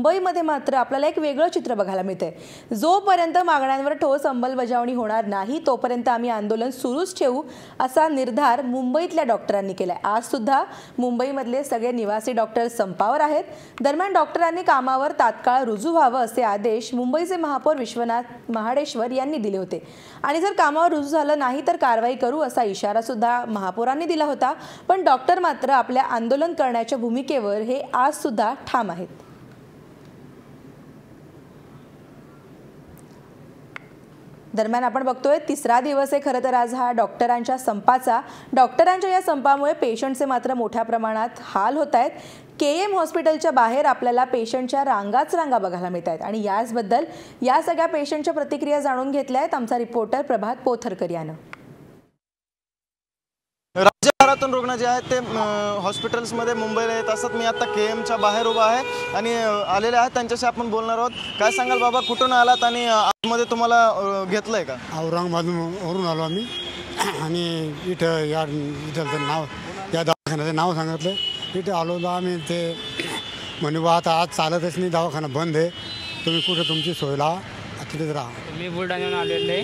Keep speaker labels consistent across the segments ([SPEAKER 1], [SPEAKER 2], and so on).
[SPEAKER 1] मुंबईमध्ये मात्र आपल्याला एक वेगळं चित्र बघायला मिळते। जोपर्यंत मागण्यांवर ठोस अंमलबजावणी होणार नाही तोपर्यंत आम्ही आंदोलन सुरूच ठेवू असा निर्धार मुंबईतल्या डॉक्टरांनी केलाय। आज सुद्धा मुंबईमधले सगळे निवासी डॉक्टर संपावर आहेत। दरम्यान डॉक्टरांनी कामावर तात्काळ रुजू व्हावं असे आदेश मुंबईचे महापौर विश्वनाथ महाडेश्वर यांनी दिले होते आणि जर कामावर रुजू झालं नाही तर कारवाई करू असा इशारा सुद्धा महापौरांनी दिला होता। पण डॉक्टर मात्र आपल्या आंदोलन करण्याच्या भूमिकेवर हे आज सुद्धा ठाम आहेत। दरम्यान आपण बघतोय तिसरा दिवस आहे खरं तर आज हा डॉक्टरांच्या संपाचा। डॉक्टरांच्या या संपामुळे पेशंटचे मात्र मोठ्या प्रमाणात हाल होत आहेत। केएम हॉस्पिटलच्या बाहेर आपल्याला पेशंटच्या रांगा बघायला मिळत आहेत आणि याचबद्दल या सगळ्या पेशंटच्या प्रतिक्रिया जाणून घेतल्या आहेत आमचा रिपोर्टर प्रभात पोथरकर यानं।
[SPEAKER 2] राज्यभरातून रुग्ण जे आहेत ते हॉस्पिटल्समध्ये मुंबईला येत असतात। मी आता केएमच्या बाहेर उभा आहे आणि आलेले आहेत त्यांच्याशी आपण बोलणार आहोत। काय सांगाल बाबा, कुठून आलात आणि आतमध्ये तुम्हाला घेतलंय का?
[SPEAKER 3] औरंगाबादवरून आलो आम्ही आणि इथं इथं नाव या दवाखान्याचं नाव सांगितलं। इथे आलो तर आम्ही ते म्हणे बा आता आज चालतच नाही, दवाखाना बंद आहे, तुम्ही कुठे तुमची सोय लावा, तिथेच राहा।
[SPEAKER 4] मी बुलढाण्याहून आलेले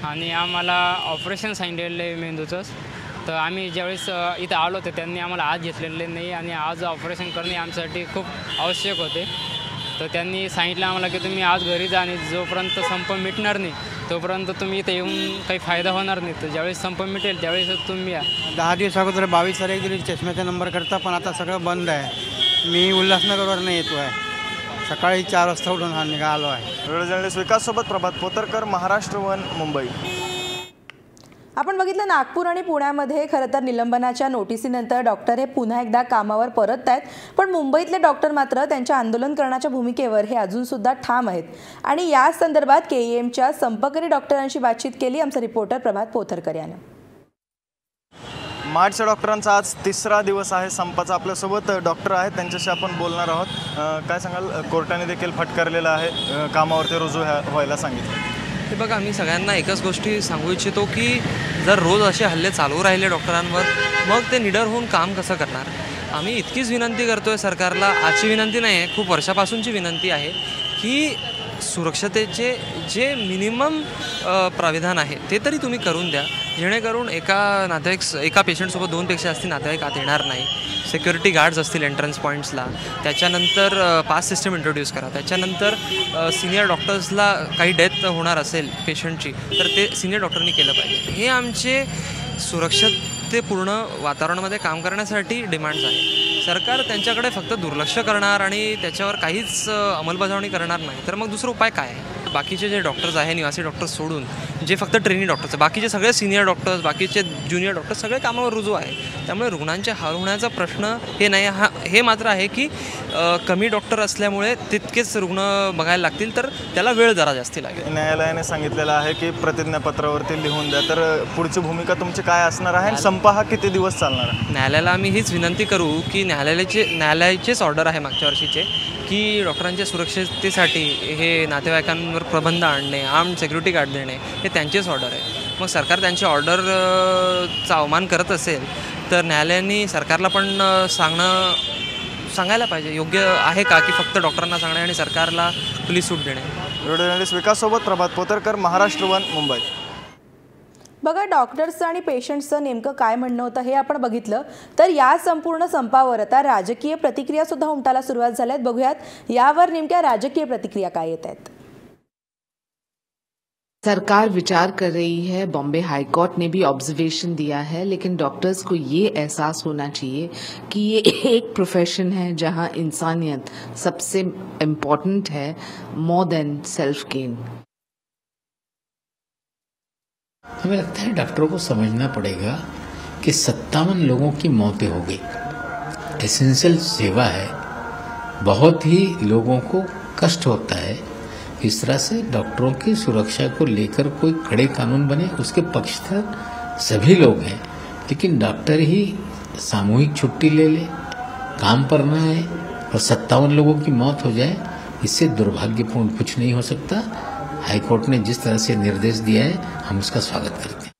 [SPEAKER 4] आणि आम्हाला ऑपरेशन सांगितलेलं आहे मेंदूचं। तर आम्ही ज्यावेळेस इथं आलो तर त्यांनी आम्हाला आज घेतलेले नाही आणि आज ऑपरेशन करणे आमच्यासाठी खूप आवश्यक होते। तर त्यांनी सांगितलं आम्हाला की तुम्ही आज घरी जा आणि जोपर्यंत संप मिटणार नाही तोपर्यंत तुम्ही इथे येऊन काही फायदा होणार नाही। तर ज्यावेळेस संप मिटेल त्यावेळेस तुम्ही या।
[SPEAKER 5] 10 दिवस अगोदर 22 तारीख दिली चष्म्याचा नंबर करता, पण आता सगळं बंद आहे। मी उल्हासनगरवरून येतो आहे, सकाळी 4 वाजता उठून आलो आहे।
[SPEAKER 2] वेळ जर्नलिस्ट विकाससोबत प्रभात पोतरकर, महाराष्ट्र वन, मुंबई।
[SPEAKER 1] आपण बघितलं नागपूर आणि पुण्यामध्ये खरं तर निलंबनाच्या नोटिसीनंतर डॉक्टर हे पुन्हा एकदा कामावर परत आहेत। पण मुंबईतले डॉक्टर मात्र त्यांच्या आंदोलन करण्याच्या भूमिकेवर हे अजून सुद्धा ठाम आहेत आणि या संदर्भात केईएमच्या संपकरी डॉक्टरांशी बातचीत केली आमचा रिपोर्टर प्रभात पोथरकर यानं।
[SPEAKER 2] मार्चच्या डॉक्टरांचा आज तिसरा दिवस आहे संपाचा। आपल्यासोबत डॉक्टर आहेत, त्यांच्याशी आपण बोलणार आहोत। काय सांगाल, कोर्टाने देखील फटकारलेलं आहे, कामावरती रुजू व्हायला सांगितलं।
[SPEAKER 6] हे बघा, मी सगळ्यांना एकच गोष्टी सांगू इच्छितो की जर रोज असे हल्ले चालू राहिले डॉक्टरांवर मग ते निडर होऊन काम कसं करणार। आम्ही इतकीच विनंती करतोय सरकारला, आजची विनंती नाही आहे, खूप वर्षापासूनची विनंती आहे की सुरक्षतेचे जे मिनिमम प्राविधान आहे ते तरी तुम्ही करून द्या, जेणेकरून एका पेशंटसोबत 2 पेक्षा जास्त नातेवाईक आत येणार नाही। सिक्युरिटी गार्ड्स असतील एंट्रन्स पॉईंट्सला, त्याच्यानंतर पास सिस्टम इंट्रोड्यूस करा, त्याच्यानंतर सिनियर डॉक्टर्सला काही डेथ होणार असेल पेशंटची तर ते सिनियर डॉक्टरनी केलं पाहिजे। हे आमचे सुरक्षितपूर्ण वातावरणामध्ये काम करण्यासाठी डिमांड्स आहे। सरकार त्यांच्याकडे फक्त दुर्लक्ष करणार आणि त्याच्यावर काहीच अंमलबजावणी करणार नाही तर मग दुसरा उपाय काय आहे? बाकीचे जे डॉक्टर्स आहे, निवासी डॉक्टर्स सोडून जे फक्त ट्रेनी डॉक्टर्स, बाकीचे सगळे सिनियर डॉक्टर्स, बाकीचे ज्युनियर डॉक्टर्स सगळे कामावर रुजू आहे। त्यामुळे रुग्णांच्या हाल होण्याचा प्रश्न हे नाही, हे मात्र आहे की कमी डॉक्टर असल्यामुळे तितकेच रुग्ण बघायला लागतील तर त्याला वेळ जरा जास्त लागेल।
[SPEAKER 2] न्यायालयाने सांगितलेलं आहे की प्रतिज्ञापत्रावरती लिहून द्या, तर पुढची भूमिका तुमची काय असणार आहे? संप हा किती दिवस चालणार आहे?
[SPEAKER 6] न्यायालयाला आम्ही हीच विनंती करू की न्यायालयाचेच ऑर्डर आहे मागच्या वर्षीचे की डॉक्टरांच्या सुरक्षिततेसाठी हे नातेवाईकांवर प्रबंध आणणे, आर्म्ड सिक्युरिटी गार्ड देणे हे त्यांचेच ऑर्डर आहे। मग सरकार त्यांच्या ऑर्डरचा अवमान करत असेल तर न्यायालयाने सरकारला पण सांगायला पाहिजे योग्य आहे का की फक्त डॉक्टरांना सांगणे आणि सरकारला खुली सूट देणे।
[SPEAKER 2] व्हिडिओ जर्नलिस्ट विकाससोबत प्रभात पोतरकर, महाराष्ट्र वन, मुंबई।
[SPEAKER 1] बघा, डॉक्टर्सचं आणि पेशंट्सचं नेमकं काय म्हणणं होतं हे आपण बघितलं। तर या संपूर्ण संपावर आता राजकीय प्रतिक्रिया सुद्धा उमटायला सुरुवात झाल्यात। बघूयात यावर नेमक्या राजकीय प्रतिक्रिया काय येत आहेत।
[SPEAKER 7] सरकार विचार कर रही है, बॉम्बे हाई कोर्ट ने भी ऑब्जर्वेशन दिया है, लेकिन डॉक्टर्स को ये एहसास होना चाहिए कि ये एक प्रोफेशन है जहां इंसानियत सबसे इम्पोर्टेंट है, मोर देन सेल्फ गेन।
[SPEAKER 8] हमें लगता है डॉक्टरों को समझना पड़ेगा कि 57 लोगों की मौतें हो गई। एसेंशियल सेवा है, बहुत ही लोगों को कष्ट होता है। इस तरह से डॉक्टरों की सुरक्षा को लेकर कोई कड़े कानून बने, उसके पक्षधर सभी लोग हैं, लेकिन डॉक्टर ही सामूहिक छुट्टी ले ले, काम पर न आए और 57 लोगों की मौत हो जाए, इससे दुर्भाग्यपूर्ण कुछ नहीं हो सकता। हाईकोर्ट ने जिस तरह से निर्देश दिया है हम उसका स्वागत करते हैं।